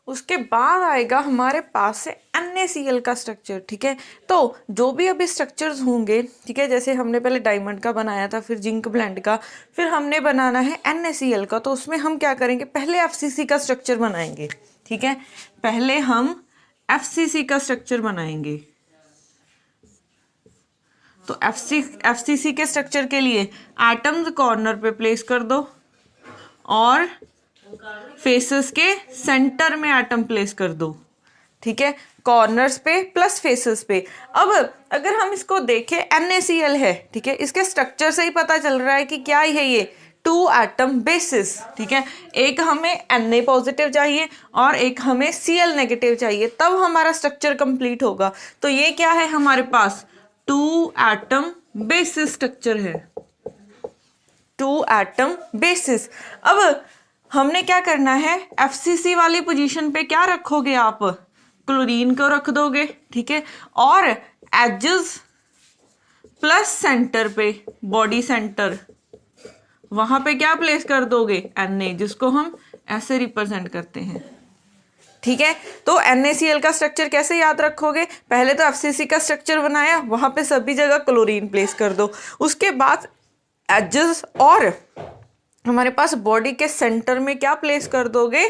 उसके बाद आएगा हमारे पास से NaCl का स्ट्रक्चर। ठीक है, तो जो भी अभी स्ट्रक्चर्स होंगे, ठीक है, जैसे हमने पहले डायमंड का बनाया था, फिर जिंक ब्लेंड का, फिर हमने बनाना है NaCl का, तो उसमें हम क्या करेंगे, पहले FCC का स्ट्रक्चर बनाएंगे। ठीक है, पहले हम FCC का स्ट्रक्चर बनाएंगे। तो FCC के स्ट्रक्चर के लिए एटम्स कॉर्नर पे प्लेस कर दो और फेसेस के सेंटर में एटम प्लेस कर दो। ठीक है, कॉर्नर्स पे प्लस फेसेस पे। अब अगर हम इसको देखें, NaCl है, ठीक है, इसके स्ट्रक्चर से ही पता चल रहा है कि क्या है ये, 2 एटम बेसिस। ठीक है, एक हमें Na पॉजिटिव चाहिए और एक हमें Cl नेगेटिव चाहिए, तब हमारा स्ट्रक्चर कंप्लीट होगा। तो ये क्या है हमारे पास, 2 एटम बेसिस स्ट्रक्चर है, 2 एटम बेसिस। अब हमने क्या करना है, FCC वाली पोजीशन पे क्या रखोगे आप, क्लोरीन को रख दोगे। ठीक है, और एजेस प्लस सेंटर पे, बॉडी सेंटर, वहां पे क्या प्लेस कर दोगे, Na, जिसको हम ऐसे रिप्रेजेंट करते हैं। ठीक है, तो NaCl का स्ट्रक्चर कैसे याद रखोगे, पहले तो FCC का स्ट्रक्चर बनाया, वहां पे सभी जगह क्लोरीन प्लेस कर दो, उसके बाद एजेस और हमारे पास बॉडी के सेंटर में क्या प्लेस कर दोगे,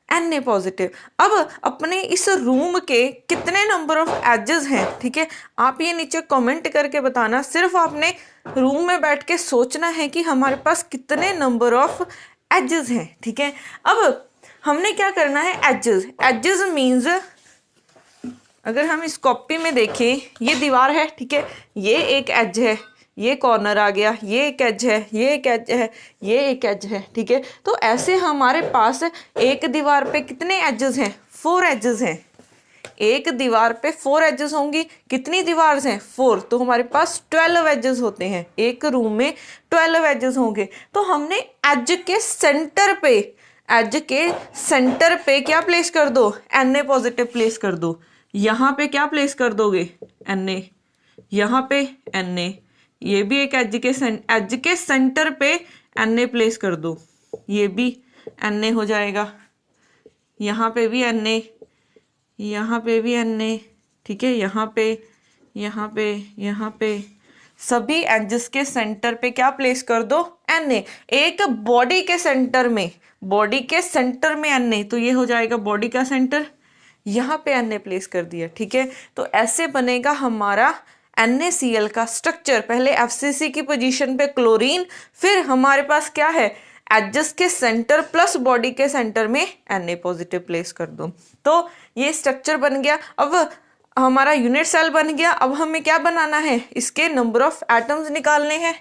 Na पॉजिटिव। अब अपने इस रूम के कितने नंबर ऑफ एजेस हैं, ठीक है, आप ये नीचे कमेंट करके बताना। सिर्फ आपने रूम में बैठ के सोचना है कि हमारे पास कितने नंबर ऑफ एजेस हैं। ठीक है, अब हमने क्या करना है, एजेस मीन्स, अगर हम इस कॉपी में देखें, ये दीवार है, ठीक है, ये एक एज है, ये कॉर्नर आ गया, ये एक एज है, ये एक एज है, ये एक एज है। ठीक है, तो ऐसे हमारे पास एक दीवार पे कितने एजेस हैं, 4 एजेस हैं। एक दीवार पे 4 एजेस होंगी, कितनी दीवार हैं, 4, तो हमारे पास 12 एजेस होते हैं, एक रूम में 12 एजेस होंगे। तो हमने एज के सेंटर पे, एज के सेंटर पे क्या प्लेस कर दो, Na पॉजिटिव प्लेस कर दो। यहाँ पे क्या प्लेस कर दोगे, Na, यहाँ पे Na, ये भी एक एज के सेंटर पे Na प्लेस कर दो, ये भी Na हो जाएगा, यहाँ पे भी Na, यहाँ पे भी Na। ठीक है, यहाँ पे, यहाँ पे, यहाँ पे, सभी एजेस के सेंटर पे क्या प्लेस कर दो, Na। एक बॉडी के सेंटर में, बॉडी के सेंटर में Na, तो ये हो जाएगा बॉडी का सेंटर, यहाँ पे Na प्लेस कर दिया। ठीक है, तो ऐसे बनेगा हमारा NaCl का स्ट्रक्चर। पहले FCC की पोजीशन पे क्लोरीन, फिर हमारे पास क्या है, एजेस के सेंटर प्लस बॉडी के सेंटर में Na पॉजिटिव प्लेस कर दो। तो ये स्ट्रक्चर बन गया। अब हमारा यूनिट सेल बन गया। अब हमें क्या बनाना है, इसके नंबर ऑफ एटम्स निकालने हैं,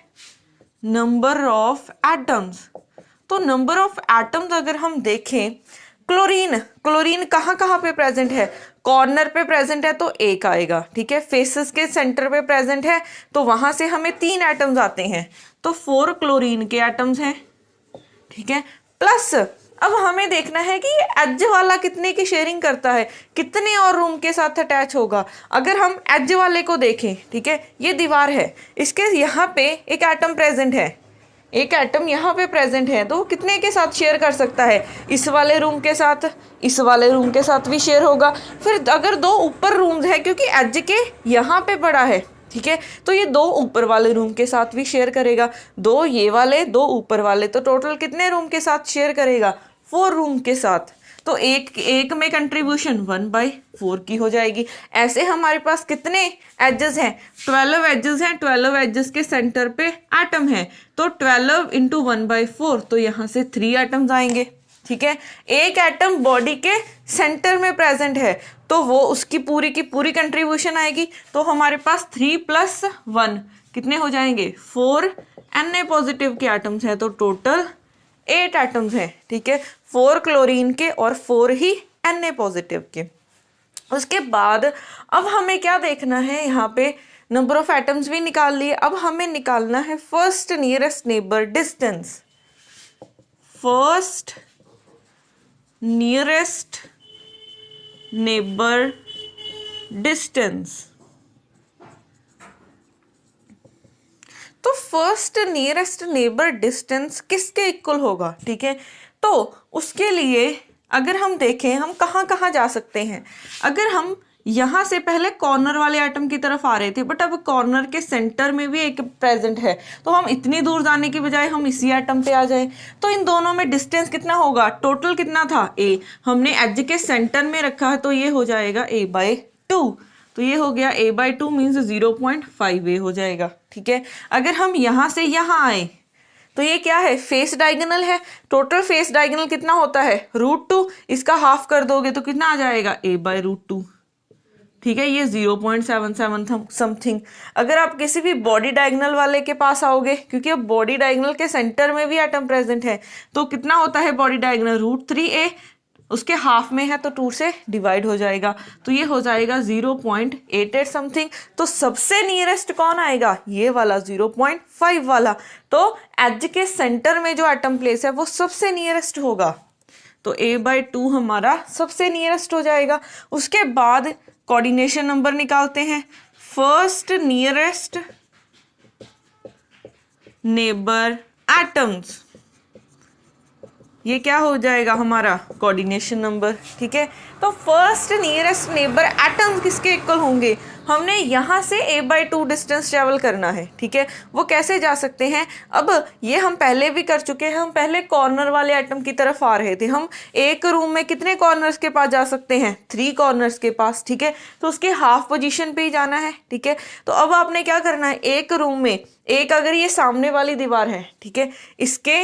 नंबर ऑफ एटम्स। तो नंबर ऑफ एटम्स अगर हम देखें, क्लोरीन कहाँ कहाँ पे प्रेजेंट है, कॉर्नर पे प्रेजेंट है तो 1 आएगा। ठीक है, फेसेस के सेंटर पे प्रेजेंट है तो वहां से हमें 3 एटम्स आते हैं, तो 4 क्लोरीन के एटम्स हैं। ठीक है, प्लस अब हमें देखना है कि ये एज वाला कितने की शेयरिंग करता है, कितने और रूम के साथ अटैच होगा। अगर हम एज वाले को देखें, ठीक है, ये दीवार है, इसके यहाँ पे एक एटम प्रेजेंट है, एक एटम यहाँ पे प्रेजेंट है, तो कितने के साथ शेयर कर सकता है, इस वाले रूम के साथ, इस वाले रूम के साथ भी शेयर होगा। फिर अगर 2 ऊपर रूम्स है, क्योंकि एज के यहाँ पे पड़ा है, ठीक है, तो ये 2 ऊपर वाले रूम के साथ भी शेयर करेगा, 2 ये वाले, 2 ऊपर वाले, तो टोटल कितने रूम के साथ शेयर करेगा, 4 रूम के साथ। तो एक में कंट्रीब्यूशन 1/4 की हो जाएगी। ऐसे हमारे पास कितने एजेस हैं, 12 एजेस हैं, 12 एजेस के सेंटर पे एटम है, तो 12 × 1/4, तो यहाँ से 3 एटम्स आएंगे। ठीक है, एक एटम बॉडी के सेंटर में प्रेजेंट है तो वो उसकी पूरी की पूरी कंट्रीब्यूशन आएगी। तो हमारे पास 3 + 1 कितने हो जाएंगे, 4 Na पॉजिटिव के एटम्स हैं, तो टोटल 8 एटम्स हैं। ठीक है, 4 क्लोरीन के और 4 ही Na पॉजिटिव के। उसके बाद अब हमें क्या देखना है, यहाँ पे नंबर ऑफ एटम्स भी निकाल लिए। अब हमें निकालना है first nearest neighbour distance, first nearest neighbour distance. तो फर्स्ट नियरेस्ट नेबर डिस्टेंस किसके इक्वल होगा, ठीक है, तो उसके लिए अगर हम देखें हम कहाँ कहाँ जा सकते हैं, अगर हम यहाँ से पहले कॉर्नर वाले एटम की तरफ आ रहे थे बट अब कॉर्नर के सेंटर में भी एक प्रेजेंट है, तो हम इतनी दूर जाने की बजाय हम इसी एटम पे आ जाए, तो इन दोनों में डिस्टेंस कितना होगा, टोटल कितना था a, हमने एज के सेंटर में रखा है तो ये हो जाएगा a/2, तो ये हो गया a/2 मीन्स 0.5a हो जाएगा। ठीक है, अगर हम यहाँ से यहाँ आए तो ये क्या है, फेस डायगोनल है, टोटल फेस डायगोनल कितना होता है √2, इसका हाफ कर दोगे तो कितना आ जाएगा a/√2। ठीक है, ये 0.77 समथिंग। अगर आप किसी भी बॉडी डायगोनल वाले के पास आओगे, क्योंकि अब बॉडी डायगोनल के सेंटर में भी एटम प्रेजेंट है, तो कितना होता है बॉडी डायगोनल √3a, उसके हाफ में है तो 2 से डिवाइड हो जाएगा, तो ये हो जाएगा 0.88 समथिंग। तो सबसे नियरेस्ट कौन आएगा, ये वाला 0.5 वाला, तो एज के सेंटर में जो एटम प्लेस है वो सबसे नियरेस्ट होगा, तो a/2 हमारा सबसे नियरेस्ट हो जाएगा। उसके बाद कोऑर्डिनेशन नंबर निकालते हैं, फर्स्ट नियरेस्ट नेबर एटम्स, ये क्या हो जाएगा हमारा कोऑर्डिनेशन नंबर। ठीक है, तो फर्स्ट नियरेस्ट नेबर एटम्स किसके इक्वल होंगे, हमने यहाँ से a/2 डिस्टेंस ट्रेवल करना है। ठीक है, वो कैसे जा सकते हैं, अब ये हम पहले भी कर चुके हैं, हम पहले कॉर्नर वाले एटम की तरफ आ रहे थे, हम एक रूम में कितने कॉर्नर्स के पास जा सकते हैं, 3 कॉर्नर्स के पास। ठीक है, तो उसके हाफ पोजीशन पे ही जाना है। ठीक है, तो अब आपने क्या करना है, एक रूम में एक, अगर ये सामने वाली दीवार है, ठीक है, इसके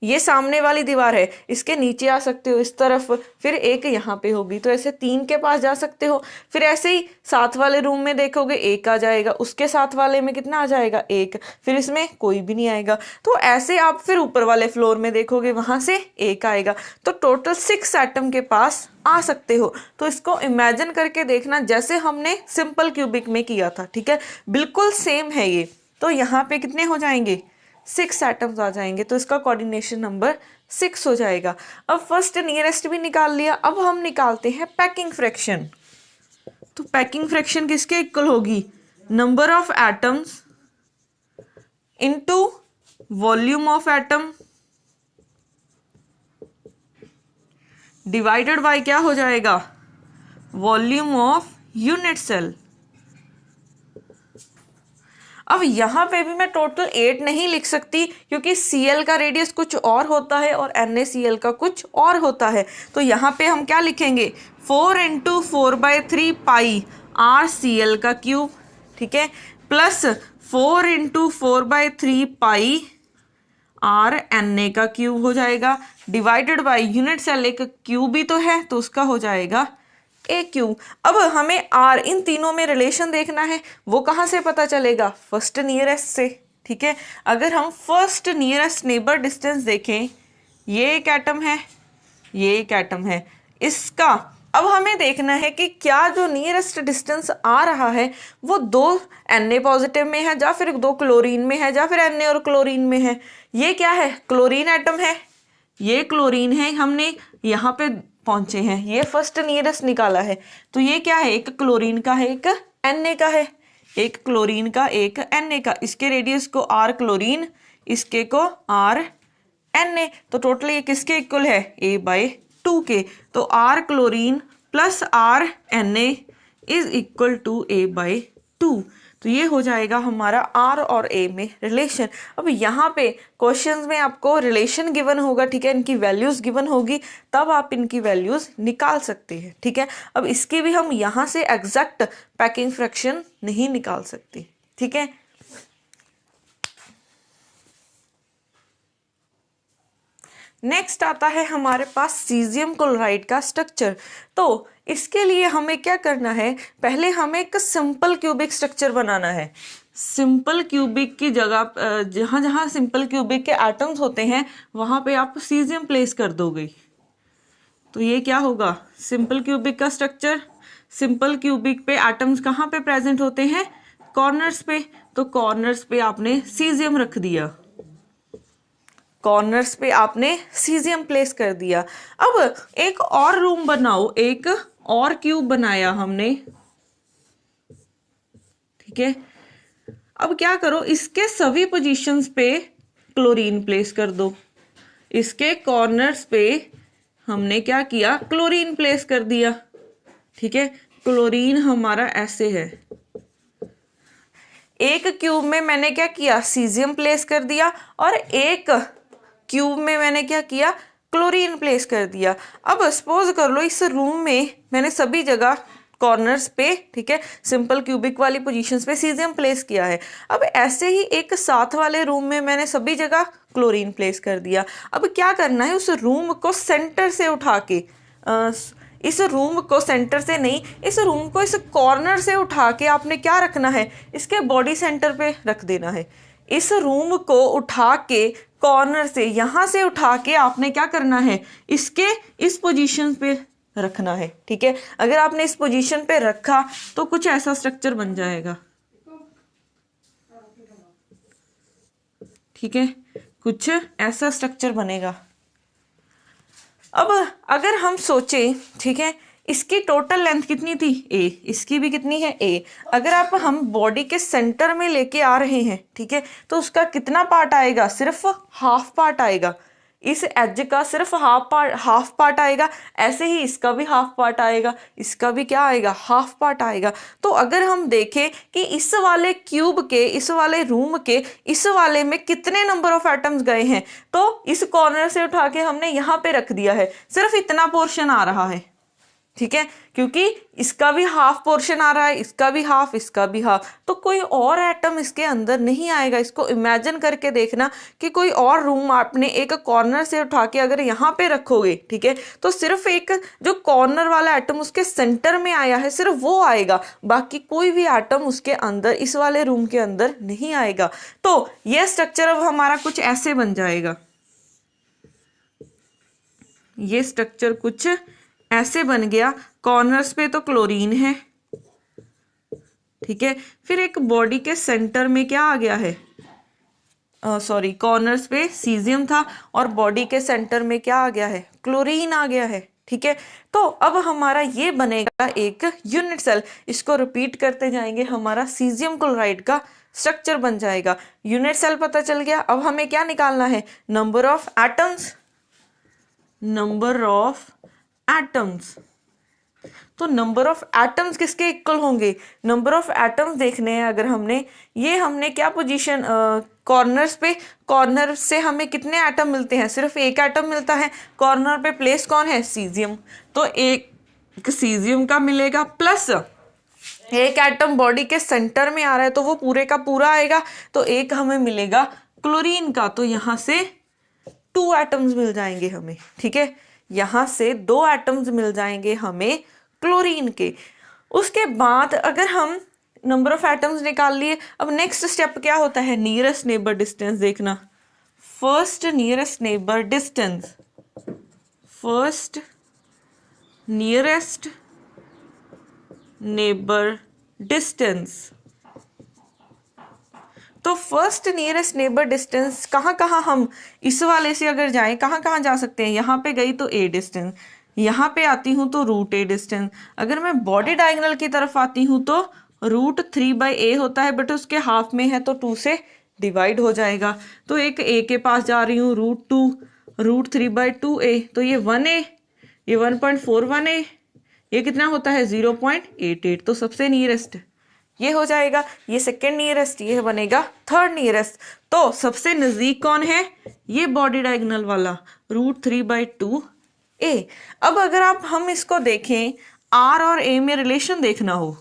ये सामने वाली दीवार है, इसके नीचे आ सकते हो इस तरफ, फिर एक यहाँ पे होगी, तो ऐसे 3 के पास जा सकते हो। फिर ऐसे ही साथ वाले रूम में देखोगे 1 आ जाएगा, उसके साथ वाले में कितना आ जाएगा 1, फिर इसमें कोई भी नहीं आएगा, तो ऐसे आप फिर ऊपर वाले फ्लोर में देखोगे वहां से 1 आएगा, तो टोटल 6 एटम के पास आ सकते हो। तो इसको इमेजिन करके देखना जैसे हमने सिंपल क्यूबिक में किया था। ठीक है, बिल्कुल सेम है ये। तो यहाँ पे कितने हो जाएंगे, 6 एटम्स आ जाएंगे, तो इसका कोऑर्डिनेशन नंबर 6 हो जाएगा। अब फर्स्ट नियरेस्ट भी निकाल लिया, अब हम निकालते हैं पैकिंग फ्रैक्शन। तो पैकिंग फ्रैक्शन किसके इक्वल होगी, number of atoms into volume of atom divided by क्या हो जाएगा, वॉल्यूम ऑफ यूनिट सेल। अब यहाँ पे भी मैं टोटल 8 नहीं लिख सकती, क्योंकि Cl का रेडियस कुछ और होता है और NaCl का कुछ और होता है, तो यहाँ पे हम क्या लिखेंगे, 4 × 4/3 पाई RCl का क्यूब, ठीक है, प्लस 4 × 4/3 पाई RNa का क्यूब हो जाएगा, डिवाइडेड बाय यूनिट सेल, एक क्यूब ही तो है तो उसका हो जाएगा AQ। अब हमें R इन तीनों में रिलेशन देखना है, वो कहाँ से पता चलेगा, फर्स्ट नियरेस्ट से। ठीक है, अगर हम फर्स्ट नियरेस्ट नेबर डिस्टेंस देखें, ये एक एटम है, ये एक एटम है, इसका अब हमें देखना है कि क्या जो नियरेस्ट डिस्टेंस आ रहा है वो 2 Na पॉजिटिव में है, या फिर 2 क्लोरीन में है, या फिर Na और क्लोरीन में है। ये क्या है, क्लोरीन एटम है, ये क्लोरीन है, हमने यहाँ पे पहुंचे हैं, ये फर्स्ट नियरेस्ट निकाला है, तो ये क्या है, एक क्लोरीन का है, एक Na का है, एक क्लोरीन का एक Na का, इसके रेडियस को R क्लोरीन, इसके को R Na, तो टोटल ये किसके इक्वल है, a/2 के, तो R chlorine plus R Na is equal to a/2, तो ये हो जाएगा हमारा R और A में रिलेशन। अब यहाँ पे क्वेश्चंस में आपको रिलेशन गिवन होगा, ठीक है, इनकी वैल्यूज गिवन होगी, तब आप इनकी वैल्यूज निकाल सकते हैं। ठीक है, अब इसकी भी हम यहाँ से एग्जैक्ट पैकिंग फ्रैक्शन नहीं निकाल सकते। ठीक है, नेक्स्ट आता है हमारे पास सीजियम क्लोराइड का स्ट्रक्चर। तो इसके लिए हमें क्या करना है, पहले हमें एक सिंपल क्यूबिक स्ट्रक्चर बनाना है। सिंपल क्यूबिक की जगह जहाँ जहाँ सिंपल क्यूबिक के एटम्स होते हैं वहाँ पे आप सीजियम प्लेस कर दोगे, तो ये क्या होगा, सिंपल क्यूबिक का स्ट्रक्चर। सिंपल क्यूबिक पे एटम्स कहाँ पे प्रेजेंट होते हैं, कॉर्नर्स पे, तो कॉर्नर्स पे आपने सीजियम रख दिया, कॉर्नर्स पे आपने सीजियम प्लेस कर दिया। अब एक और रूम बनाओ, एक और क्यूब बनाया हमने, ठीक है, अब क्या करो, इसके सभी पोजीशंस पे क्लोरीन प्लेस कर दो, इसके कॉर्नर्स पे हमने क्या किया, क्लोरीन प्लेस कर दिया। ठीक है, क्लोरीन हमारा ऐसे है, एक क्यूब में मैंने क्या किया, सीजियम प्लेस कर दिया, और एक क्यूब में मैंने क्या किया, क्लोरीन प्लेस कर दिया। अब सपोज कर लो इस रूम में मैंने सभी जगह कॉर्नर्स पे, ठीक है, सिंपल क्यूबिक वाली पोजीशंस पे सीजियम प्लेस किया है। अब ऐसे ही एक साथ वाले रूम में मैंने सभी जगह क्लोरीन प्लेस कर दिया। अब क्या करना है, उस रूम को सेंटर से उठा के, इस रूम को सेंटर से नहीं, इस रूम को इस कॉर्नर से उठा के आपने क्या रखना है, इसके बॉडी सेंटर पे रख देना है। इस रूम को उठा के कॉर्नर से, यहाँ से उठा के आपने क्या करना है, इसके इस पोजीशन पे रखना है। ठीक है, अगर आपने इस पोजीशन पे रखा तो कुछ ऐसा स्ट्रक्चर बन जाएगा। ठीक है, कुछ ऐसा स्ट्रक्चर बनेगा। अब अगर हम सोचें, ठीक है, इसकी टोटल लेंथ कितनी थी, ए, इसकी भी कितनी है, ए। अगर आप हम बॉडी के सेंटर में लेके आ रहे हैं, ठीक है, तो उसका कितना पार्ट आएगा, सिर्फ हाफ पार्ट आएगा। इस एज का सिर्फ हाफ पार्ट आएगा। ऐसे ही इसका भी हाफ पार्ट आएगा, इसका भी क्या आएगा, हाफ पार्ट आएगा। तो अगर हम देखें कि इस वाले क्यूब के, इस वाले रूम के इस वाले में कितने नंबर ऑफ एटम्स गए हैं, तो इस कॉर्नर से उठा के हमने यहाँ पे रख दिया है, सिर्फ इतना पोर्शन आ रहा है। ठीक है, क्योंकि इसका भी हाफ पोर्शन आ रहा है, इसका भी हाफ, इसका भी हाफ, तो कोई और एटम इसके अंदर नहीं आएगा। इसको इमेजिन करके देखना कि कोई और रूम आपने एक कॉर्नर से उठा के अगर यहाँ पे रखोगे, ठीक है, तो सिर्फ एक जो कॉर्नर वाला एटम उसके सेंटर में आया है, सिर्फ वो आएगा, बाकी कोई भी एटम उसके अंदर, इस वाले रूम के अंदर नहीं आएगा। तो ये स्ट्रक्चर अब हमारा कुछ ऐसे बन जाएगा, ये स्ट्रक्चर कुछ ऐसे बन गया। कॉर्नर्स पे तो क्लोरीन है, ठीक है, फिर एक बॉडी के सेंटर में क्या आ गया है, सॉरी, कॉर्नर्स पे सीजियम था और बॉडी के सेंटर में क्या आ गया है, क्लोरीन आ गया है। ठीक है, तो अब हमारा ये बनेगा एक यूनिट सेल। इसको रिपीट करते जाएंगे, हमारा सीजियम क्लोराइड का स्ट्रक्चर बन जाएगा। यूनिट सेल पता चल गया। अब हमें क्या निकालना है, number of atoms, number of atoms. तो नंबर ऑफ एटम्स किसके इक्वल होंगे, नंबर ऑफ एटम्स देखने हैं अगर हमने, ये हमने क्या पोजीशन, कॉर्नर्स पे, कॉर्नर से हमें कितने एटम मिलते हैं, सिर्फ एक एटम मिलता है। कॉर्नर पे प्लेस कौन है, सीजियम, तो एक सीजियम का मिलेगा, प्लस एक एटम बॉडी के सेंटर में आ रहा है तो वो पूरे का पूरा आएगा, तो एक हमें मिलेगा क्लोरीन का। तो यहाँ से 2 एटम्स मिल जाएंगे हमें। ठीक है, यहाँ से 2 एटम्स मिल जाएंगे हमें क्लोरीन के। उसके बाद अगर हम नंबर ऑफ एटम्स निकाल लिए, अब नेक्स्ट स्टेप क्या होता है, नियरेस्ट नेबर डिस्टेंस देखना। First nearest neighbour distance, first nearest neighbour distance. तो फर्स्ट नियरेस्ट नेबर डिस्टेंस कहाँ कहाँ, हम इस वाले से अगर जाएं कहाँ कहाँ जा सकते हैं, यहाँ पे गई तो ए डिस्टेंस, यहाँ पे आती हूँ तो रूट ए डिस्टेंस। अगर मैं बॉडी डायगोनल की तरफ आती हूँ तो रूट 3/a होता है, बट उसके हाफ में है तो 2 से डिवाइड हो जाएगा। तो एक ए के पास जा रही हूँ, रूट 3/2a, तो ये 1a, ये 1.41a, ये कितना होता है 0.88, तो सबसे नियरेस्ट ये हो जाएगा। ये सेकेंड नियरेस्ट, ये बनेगा थर्ड नियरेस्ट। तो सबसे नजदीक कौन है, ये बॉडी डायगोनल वाला रूट 3/2a। अब अगर हम इसको देखें, आर और ए में रिलेशन देखना हो,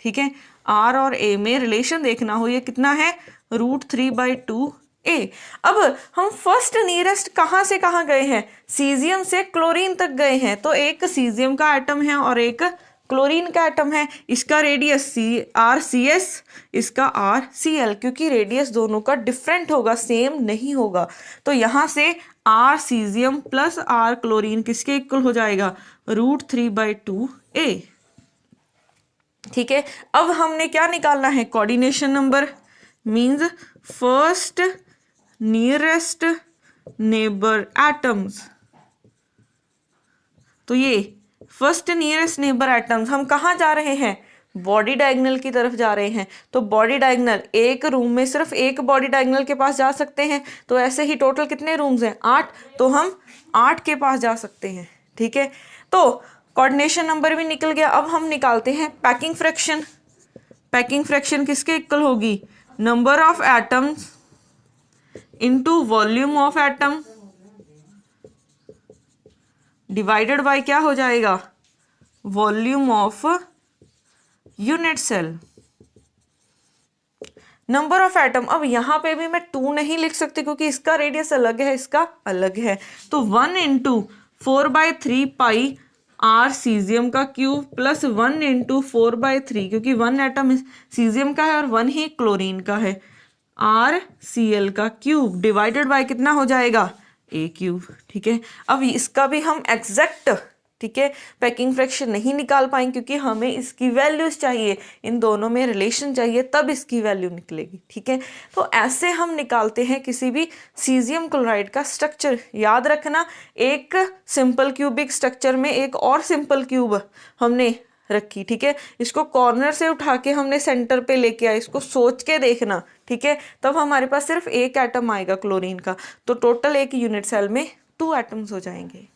ठीक है, आर और ए में रिलेशन देखना हो, ये कितना है रूट 3/2a। अब हम फर्स्ट नियरेस्ट कहाँ से कहाँ गए हैं, सीजियम से क्लोरीन तक गए हैं, तो एक सीजियम का एटम है और एक क्लोरीन का एटम है। इसका रेडियस RCS, इसका RCl, क्योंकि रेडियस दोनों का डिफरेंट होगा, सेम नहीं होगा। तो यहाँ से R caesium plus R chlorine किसके इक्वल हो जाएगा, रूट 3/2a। ठीक है, अब हमने क्या निकालना है, coordination number, means first nearest neighbour atoms. तो ये फर्स्ट नियरेस्ट नेबर एटम्स, हम कहाँ जा रहे हैं, बॉडी डायगोनल की तरफ जा रहे हैं, तो बॉडी डायगोनल, एक रूम में सिर्फ एक बॉडी डायगोनल के पास जा सकते हैं, तो ऐसे ही टोटल कितने रूम्स हैं 8, तो हम 8 के पास जा सकते हैं। ठीक है, तो कोऑर्डिनेशन नंबर भी निकल गया। अब हम निकालते हैं पैकिंग फ्रैक्शन। पैकिंग फ्रैक्शन किसके इक्वल होगी, number of atoms into volume of atom divided by क्या हो जाएगा, volume of unit cell. Number of atom, अब यहां पे भी मैं 2 नहीं लिख सकती क्योंकि इसका रेडियस अलग है, इसका अलग है, तो 1 इंटू 4/3 पाई आर सीजियम का क्यूब प्लस 1 इंटू 4/3, क्योंकि 1 एटम सीजियम का है और 1 ही क्लोरीन का है, आर सी एल का क्यूब डिवाइडेड बाय कितना हो जाएगा, ए क्यूब। ठीक है, अब इसका भी हम एग्जैक्ट, ठीक है, पैकिंग फ्रैक्शन नहीं निकाल पाएंगे क्योंकि हमें इसकी वैल्यूज चाहिए, इन दोनों में रिलेशन चाहिए, तब इसकी वैल्यू निकलेगी। ठीक है, तो ऐसे हम निकालते हैं किसी भी सीजियम क्लोराइड का स्ट्रक्चर। याद रखना, एक सिंपल क्यूबिक स्ट्रक्चर में एक और सिंपल क्यूब हमने रखी। ठीक है, इसको कॉर्नर से उठा के हमने सेंटर पे लेके आए, इसको सोच के देखना। ठीक है, तब हमारे पास सिर्फ एक एटम आएगा क्लोरीन का, तो टोटल एक यूनिट सेल में 2 एटम्स हो जाएंगे।